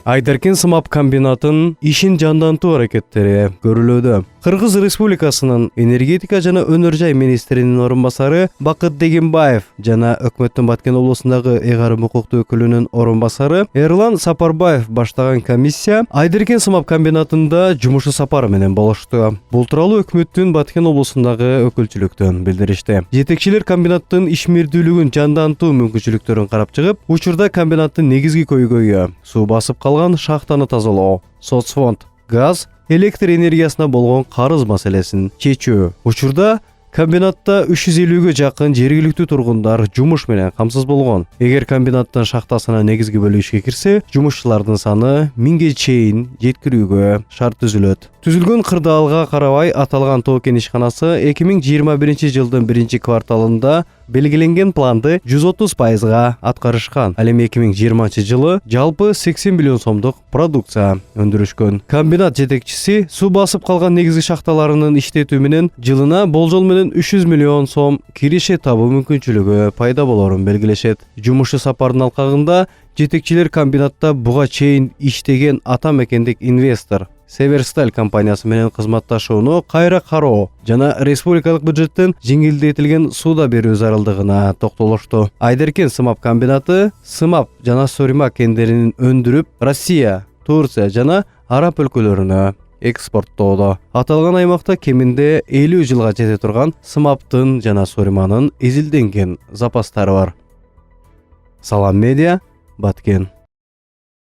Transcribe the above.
Айдаркен сымап комбинатын ишин жандантуу аракеттери көрүлүүдө. Кыргыз Республикасынын энергетика жана өнөр жай министринин орун басары Бакыт Дегенбаев жана өкмөттүн Баткен облусундагы ыйгарым укуктуу өкүлүнүн орун басары Эрлан Сапарбаев баштаган комиссия Айдаркен сымап комбинатында жумуш сапары менен болушту. Бул тууралуу өкмөттүн Баткен облусундагы өкүлчүлүктөн билдиришти. Жетекчилер комбинаттын ишмердүүлүгүн жандантуу мүмкүнчүлүктөрүн карап чыгып, учурда комбинаттын негизги көйгөйү суу басып калган шахтаны тазалоо, соцфонд, газ, электр энергиясына болгон карыз маселесин чечүү. Учурда комбинатта 350-ге жакын жергиликтүү тургундар жумуш менен камсыз болгон. Эгер комбинаттын шахтасына негизги бөлүгү ишке кирсе, жумушчулардын саны 1000ге чейин жеткирүүгө шарт түзүлөт. Түзүлгөн кырдаалга карабай аталган тоо кен ишканасы 2021-жылдын 1-кварталында белгиленген планды 130%га аткарышкан. Ал эми 2020-жылы жалпы 80 миллион сомдук продукция өндүрүшкөн. Комбинат жетекчиси суу басып калган негизги шахталарынын иштетүү менен жылына болжол менен 300 миллион сом киреше табуу мүмкүнчүлүгү пайда болорун белгилешет. Жумуш сапарынын алкагында жетекчилер комбинатта буга чейин иштеген ата мекендик инвестор Северсталь компаниясы менен кызматташууну кайра кароо жана республикалык бюджеттен жеңилдетилген сууда берүү зарылдыгына токтолушту. Айдаркен сымап комбинаты сымап жана Сорима кендерин өндүрүп, Россия, Турция жана Араб өлкөлөрүнө экспорттоодо. Аталган аймакта кеминде 50 жылга жете турган сымаптын жана Сориманын изилденген запастары бар. Салам медиа, Баткен.